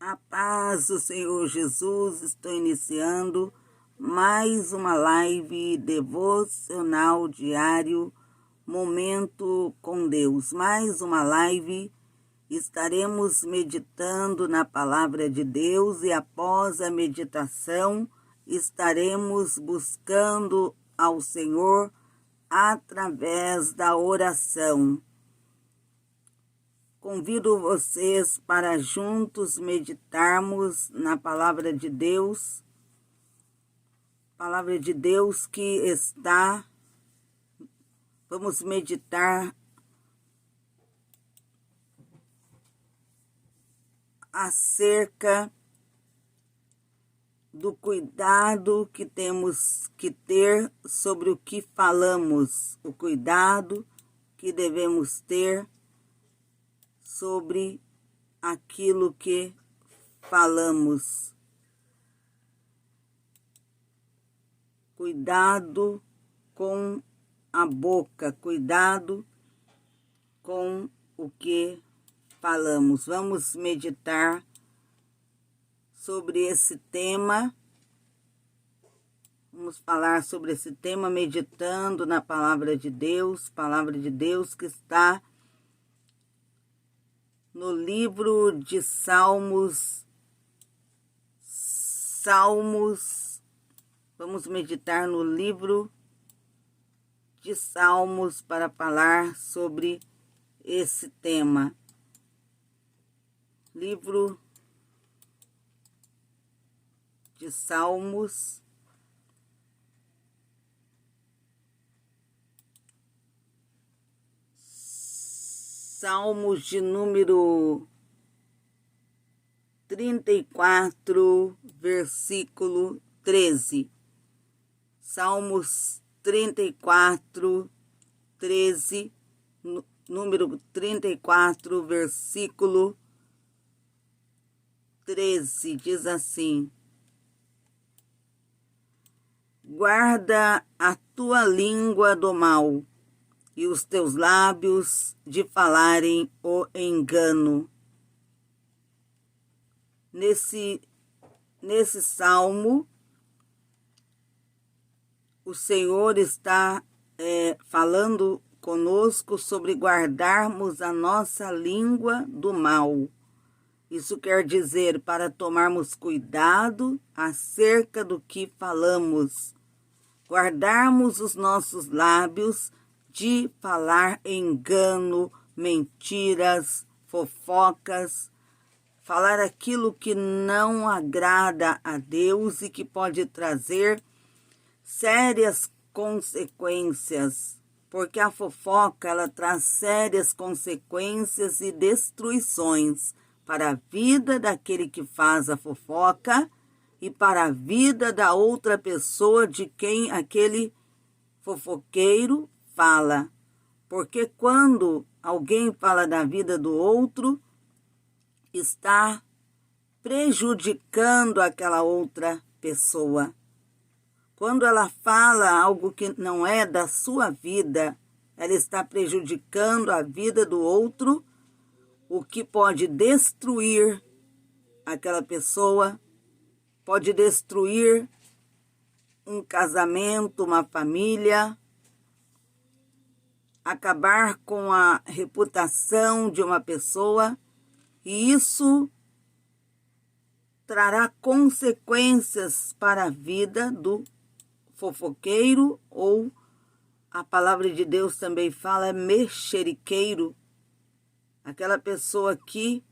A paz do Senhor Jesus, estou iniciando mais uma live devocional diário, Momento com Deus. Mais uma live, estaremos meditando na palavra de Deus e após a meditação, estaremos buscando ao Senhor através da oração. Convido vocês para juntos meditarmos na palavra de Deus que está. Vamos meditar acerca do cuidado que temos que ter sobre o que falamos, o cuidado que devemos ter sobre aquilo que falamos. Cuidado com a boca, cuidado com o que falamos. Vamos meditar sobre esse tema. Vamos falar sobre esse tema meditando na palavra de Deus que está no livro de Salmos. Vamos meditar no livro de Salmos para falar sobre esse tema. Livro de Salmos. Salmos de número 34, versículo 13. Salmos 34, 13, número 34, versículo 13, diz assim: guarda a tua língua do mal e os teus lábios de falarem o engano. Nesse salmo, o Senhor está falando conosco sobre guardarmos a nossa língua do mal. Isso quer dizer para tomarmos cuidado acerca do que falamos, guardarmos os nossos lábios de falar engano, mentiras, fofocas, falar aquilo que não agrada a Deus e que pode trazer sérias consequências, porque a fofoca ela traz sérias consequências e destruições para a vida daquele que faz a fofoca e para a vida da outra pessoa de quem aquele fofoqueiro fala. Porque quando alguém fala da vida do outro, está prejudicando aquela outra pessoa. Quando ela fala algo que não é da sua vida, ela está prejudicando a vida do outro, o que pode destruir aquela pessoa, pode destruir um casamento, uma família, acabar com a reputação de uma pessoa, e isso trará consequências para a vida do fofoqueiro, ou a palavra de Deus também fala mexeriqueiro, aquela pessoa que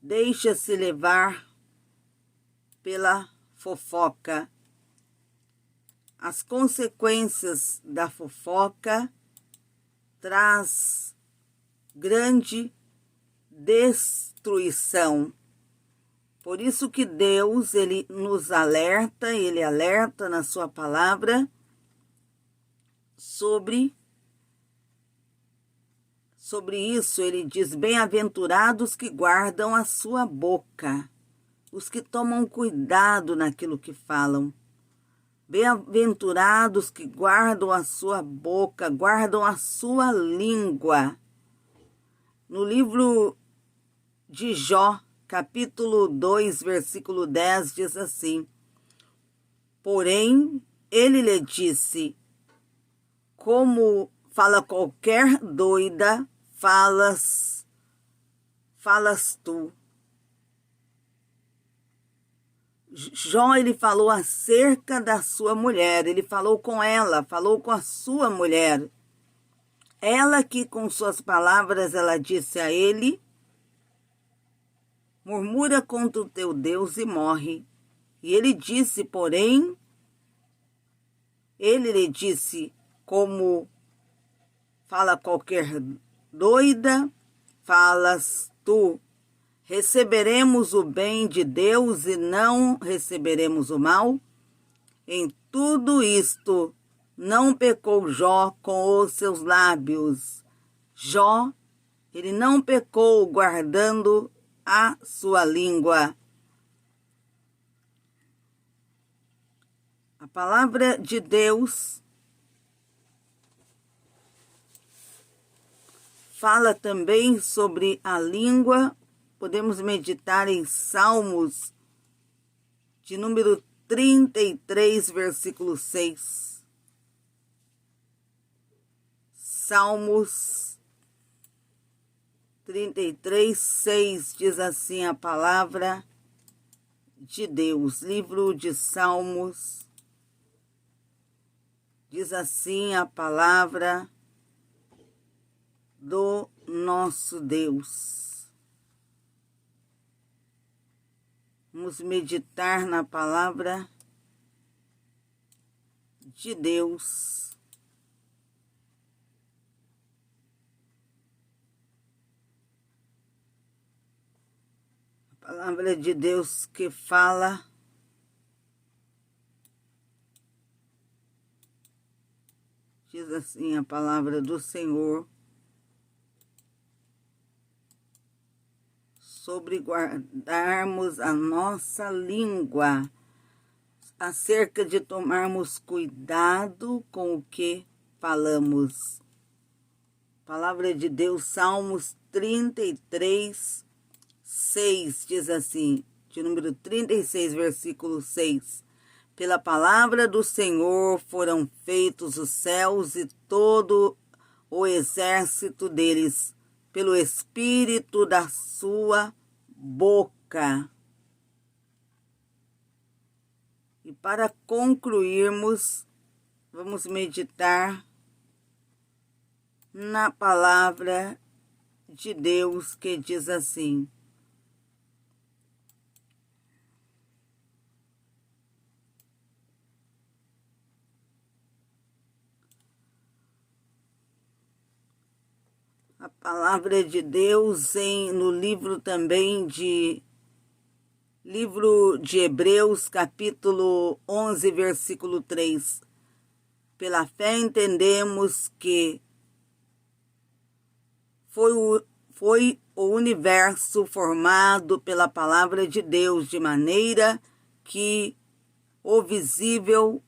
deixa-se levar pela fofoca. As consequências da fofoca traz grande destruição. Por isso que Deus, ele nos alerta, ele alerta na sua palavra sobre isso. Ele diz: bem-aventurados que guardam a sua boca, os que tomam cuidado naquilo que falam. Bem-aventurados que guardam a sua boca, guardam a sua língua. No livro de Jó, capítulo 2, versículo 10, diz assim: porém, ele lhe disse: como fala qualquer doida, falas tu. Jó, ele falou acerca da sua mulher, ele falou com ela, falou com a sua mulher. Ela que com suas palavras, ela disse a ele: murmura contra o teu Deus e morre. E ele disse, porém, ele lhe disse, como fala qualquer doida, falas tu. Receberemos o bem de Deus e não receberemos o mal? Em tudo isto, não pecou Jó com os seus lábios. Jó, ele não pecou guardando a sua língua. A palavra de Deus fala também sobre a língua. Podemos meditar em Salmos, de número 33, versículo 6. Salmos 33, 6 diz assim a palavra de Deus. Livro de Salmos, diz assim a palavra do nosso Deus. Vamos meditar na palavra de Deus. A palavra de Deus que fala diz assim a palavra do Senhor sobre guardarmos a nossa língua, acerca de tomarmos cuidado com o que falamos. Palavra de Deus, Salmos 33, 6, diz assim, de número 36, versículo 6. Pela palavra do Senhor foram feitos os céus e todo o exército deles, pelo Espírito da sua boca. E para concluirmos, vamos meditar na palavra de Deus que diz assim: a palavra de Deus no livro também livro de Hebreus, capítulo 11, versículo 3. Pela fé entendemos que foi o universo formado pela palavra de Deus, de maneira que o visível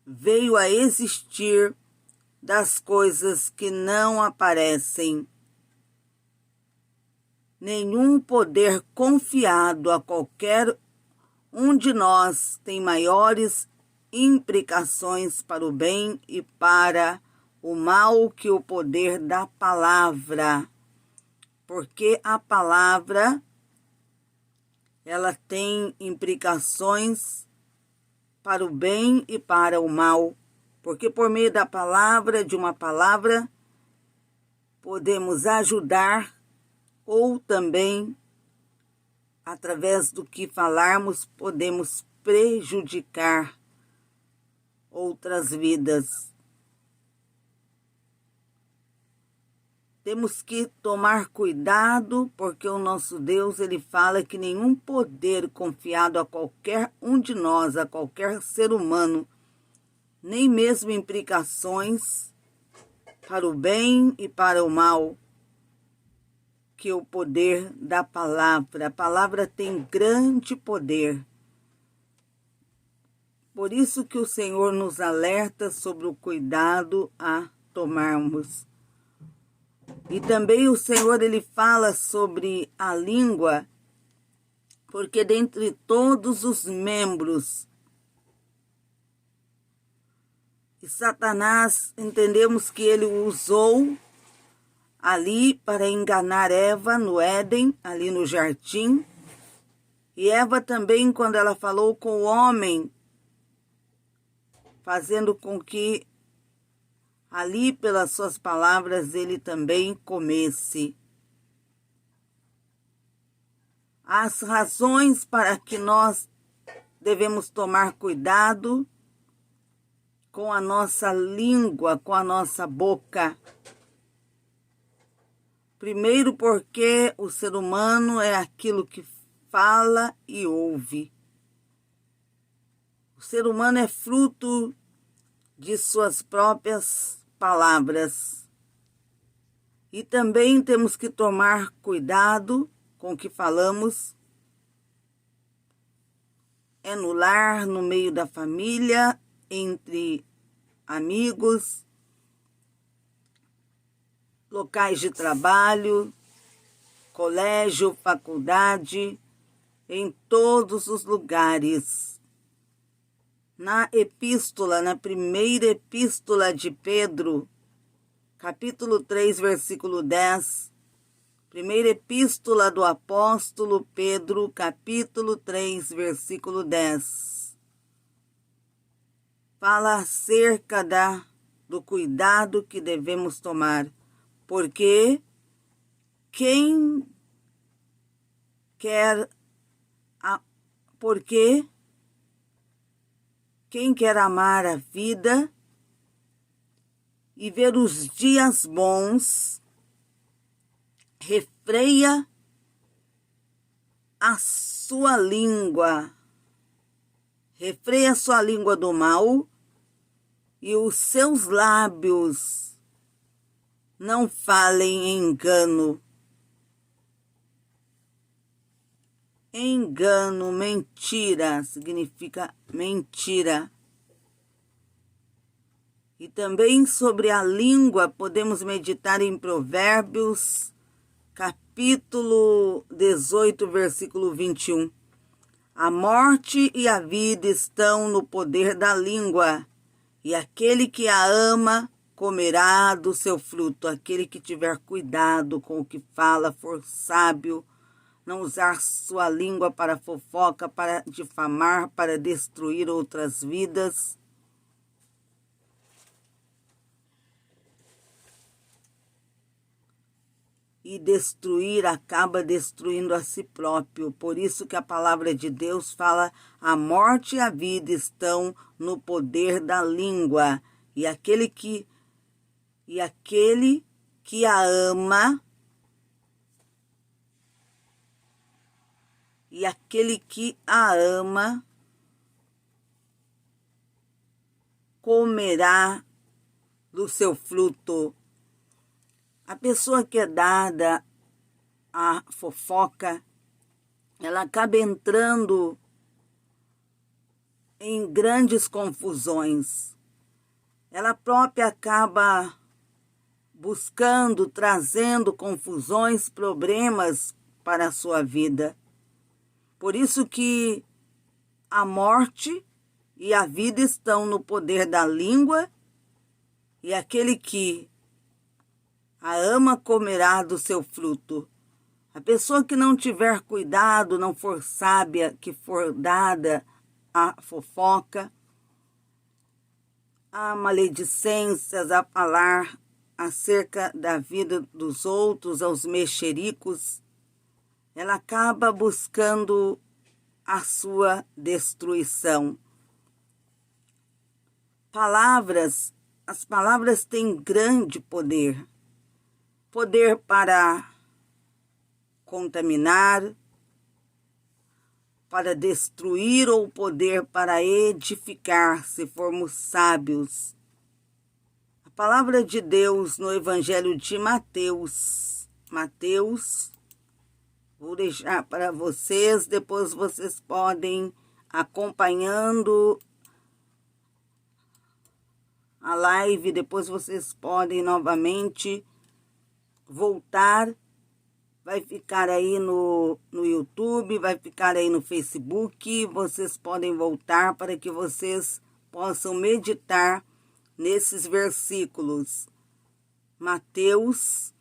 veio a existir das coisas que não aparecem. Nenhum poder confiado a qualquer um de nós tem maiores implicações para o bem e para o mal que o poder da palavra. Porque a palavra, ela tem implicações para o bem e para o mal. Porque por meio da palavra, de uma palavra, podemos ajudar ou também, através do que falarmos, podemos prejudicar outras vidas. Temos que tomar cuidado, porque o nosso Deus, ele fala que nenhum poder confiado a qualquer um de nós, a qualquer ser humano, nem mesmo implicações para o bem e para o mal, que o poder da palavra. A palavra tem grande poder. Por isso que o Senhor nos alerta sobre o cuidado a tomarmos. E também o Senhor, ele fala sobre a língua, porque dentre todos os membros, e Satanás, entendemos que ele usou ali para enganar Eva no Éden, ali no jardim. E Eva também, quando ela falou com o homem, fazendo com que ali, pelas suas palavras, ele também comesse. As razões para que nós devemos tomar cuidado com a nossa língua, com a nossa boca. Primeiro, porque o ser humano é aquilo que fala e ouve. O ser humano é fruto de suas próprias palavras. E também temos que tomar cuidado com o que falamos. É no lar, no meio da família, entre amigos, locais de trabalho, colégio, faculdade, em todos os lugares. Na epístola, na primeira epístola de Pedro, capítulo 3, versículo 10, primeira epístola do apóstolo Pedro, capítulo 3, versículo 10, fala acerca do cuidado que devemos tomar, porque quem quer amar a vida e ver os dias bons, refreia a sua língua, refreia a sua língua do mal e os seus lábios não falem engano. Engano, mentira, significa mentira. E também sobre a língua podemos meditar em Provérbios, capítulo 18, versículo 21. A morte e a vida estão no poder da língua, e aquele que a ama comerá do seu fruto. Aquele que tiver cuidado com o que fala, for sábio, não usar sua língua para fofoca, para difamar, para destruir outras vidas. E destruir acaba destruindo a si próprio. Por isso que a palavra de Deus fala: a morte e a vida estão no poder da língua. E aquele que a ama, comerá do seu fruto. A pessoa que é dada à fofoca, ela acaba entrando em grandes confusões. Ela própria acaba buscando, trazendo confusões, problemas para a sua vida. Por isso que a morte e a vida estão no poder da língua, e aquele que a ama comerá do seu fruto. A pessoa que não tiver cuidado, não for sábia, que for dada à fofoca, a maledicências, a falar acerca da vida dos outros, aos mexericos, ela acaba buscando a sua destruição. As palavras têm grande poder. Poder para contaminar, para destruir, ou poder para edificar, se formos sábios. A palavra de Deus no Evangelho de Mateus, vou deixar para vocês, depois vocês podem acompanhando a live, depois vocês podem novamente voltar, vai ficar aí no YouTube, vai ficar aí no Facebook. Vocês podem voltar para que vocês possam meditar nesses versículos. Mateus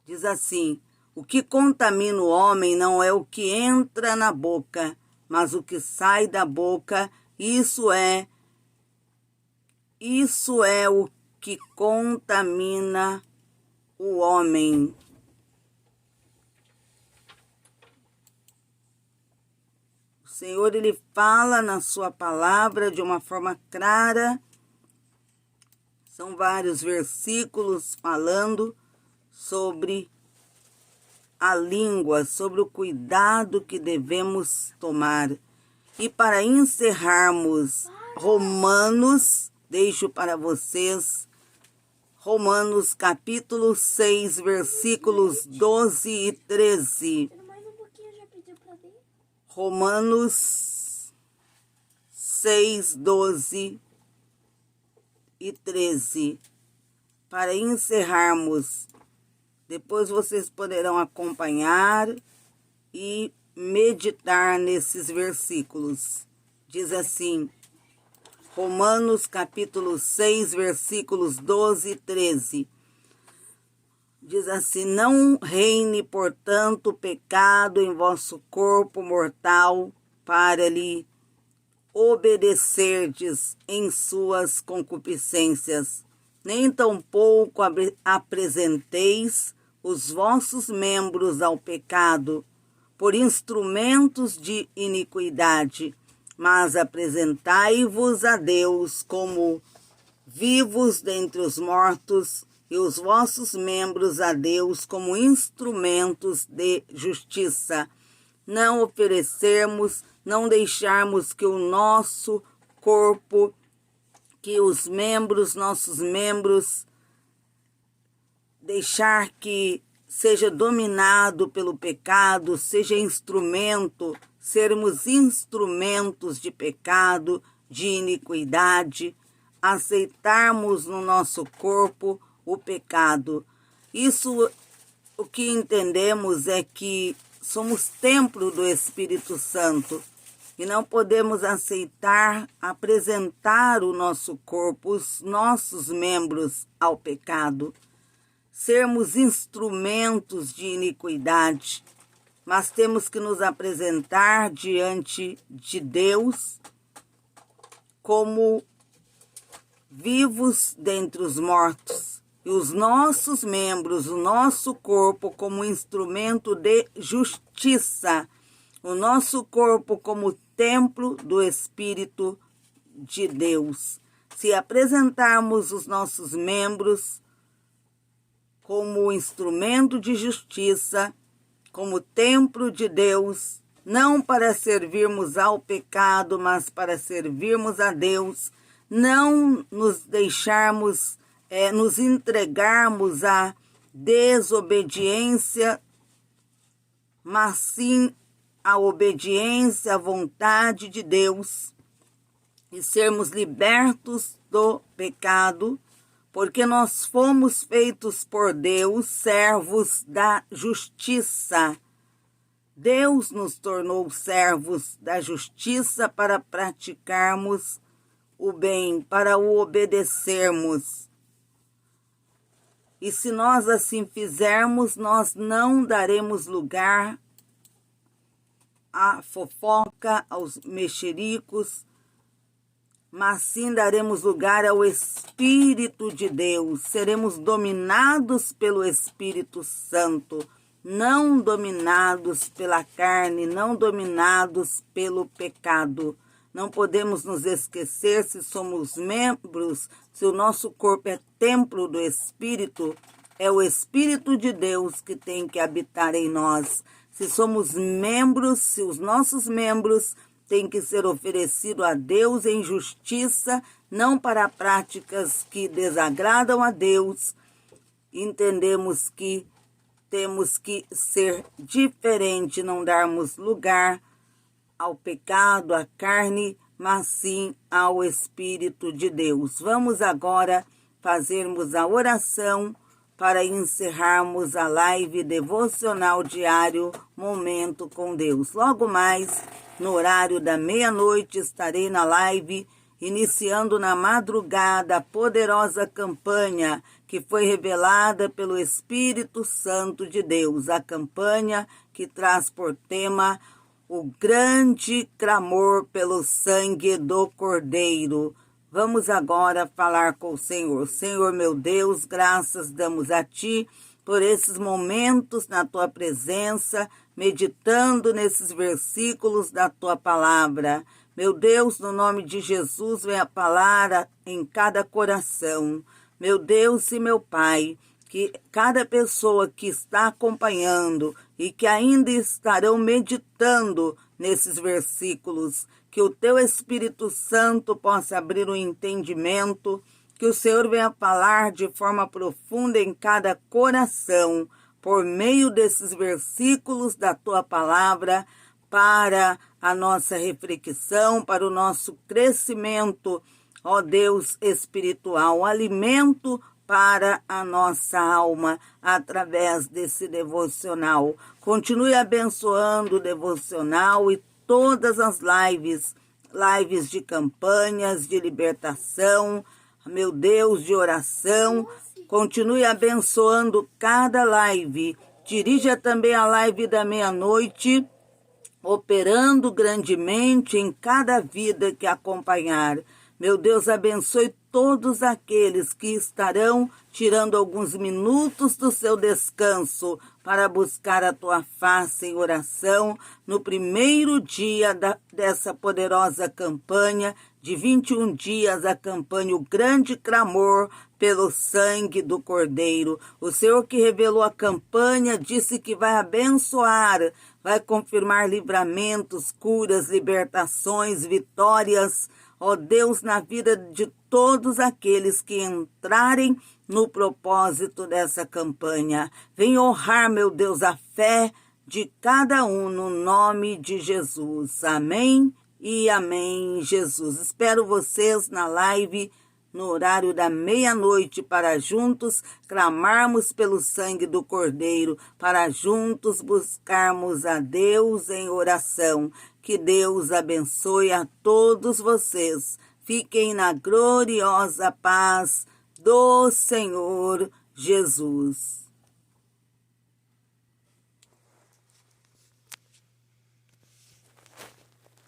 diz assim: o que contamina o homem não é o que entra na boca, mas o que sai da boca, isso é o que contamina o homem. O Senhor, Ele fala na sua palavra de uma forma clara. São vários versículos falando sobre a língua, sobre o cuidado que devemos tomar. E para encerrarmos, Romanos, deixo para vocês, Romanos capítulo 6, versículos 12 e 13. Romanos 6, 12 e 13. Para encerrarmos, depois vocês poderão acompanhar e meditar nesses versículos. Diz assim, Romanos capítulo 6, versículos 12 e 13. Diz assim: não reine, portanto, o pecado em vosso corpo mortal, para lhe obedecerdes em suas concupiscências. Nem tampouco apresenteis os vossos membros ao pecado por instrumentos de iniquidade, mas apresentai-vos a Deus como vivos dentre os mortos, e os vossos membros a Deus como instrumentos de justiça. Não oferecermos, não deixarmos que o nosso corpo, que os membros, nossos membros, deixar que seja dominado pelo pecado, seja instrumento, sermos instrumentos de pecado, de iniquidade, aceitarmos no nosso corpo o pecado. Isso, o que entendemos é que somos templo do Espírito Santo e não podemos aceitar, apresentar o nosso corpo, os nossos membros ao pecado, sermos instrumentos de iniquidade, mas temos que nos apresentar diante de Deus como vivos dentre os mortos, e os nossos membros, o nosso corpo como instrumento de justiça, o nosso corpo como templo do Espírito de Deus. Se apresentarmos os nossos membros como instrumento de justiça, como templo de Deus, não para servirmos ao pecado, mas para servirmos a Deus, não nos deixarmos, nos entregarmos à desobediência, mas sim à obediência à vontade de Deus e sermos libertos do pecado, porque nós fomos feitos por Deus servos da justiça. Deus nos tornou servos da justiça para praticarmos o bem, para o obedecermos. E se nós assim fizermos, nós não daremos lugar à fofoca, aos mexericos, mas sim daremos lugar ao Espírito de Deus. Seremos dominados pelo Espírito Santo, não dominados pela carne, não dominados pelo pecado. Não podemos nos esquecer, se somos membros, se o nosso corpo é templo do Espírito, é o Espírito de Deus que tem que habitar em nós. Se somos membros, se os nossos membros têm que ser oferecidos a Deus em justiça, não para práticas que desagradam a Deus, entendemos que temos que ser diferente, não darmos lugar ao pecado, à carne, mas sim ao Espírito de Deus. Vamos agora fazermos a oração para encerrarmos a live devocional diário Momento com Deus. Logo mais, no horário da meia-noite, estarei na live, iniciando na madrugada a poderosa campanha que foi revelada pelo Espírito Santo de Deus. A campanha que traz por tema o grande clamor pelo sangue do Cordeiro. Vamos agora falar com o Senhor. Senhor, meu Deus, graças damos a Ti por esses momentos na Tua presença, meditando nesses versículos da Tua palavra. Meu Deus, no nome de Jesus, venha falar em cada coração. Meu Deus e meu Pai, que cada pessoa que está acompanhando e que ainda estarão meditando nesses versículos, que o Teu Espírito Santo possa abrir o entendimento, que o Senhor venha falar de forma profunda em cada coração, por meio desses versículos da Tua palavra, para a nossa reflexão, para o nosso crescimento, ó Deus espiritual, alimento para a nossa alma, através desse devocional. Continue abençoando o devocional e todas as lives de campanhas, de libertação, meu Deus, de oração. Continue abençoando cada live. Dirija também a live da meia-noite, operando grandemente em cada vida que acompanhar. Meu Deus, abençoe todos aqueles que estarão tirando alguns minutos do seu descanso para buscar a Tua face em oração no primeiro dia dessa poderosa campanha de 21 dias, a campanha O Grande Clamor pelo Sangue do Cordeiro. O Senhor que revelou a campanha disse que vai abençoar, vai confirmar livramentos, curas, libertações, vitórias, ó Deus, na vida de todos aqueles que entrarem no propósito dessa campanha. Venha honrar, meu Deus, a fé de cada um no nome de Jesus. Amém e amém, Jesus. Espero vocês na live no horário da meia-noite para juntos clamarmos pelo sangue do Cordeiro, para juntos buscarmos a Deus em oração. Que Deus abençoe a todos vocês. Fiquem na gloriosa paz do Senhor Jesus.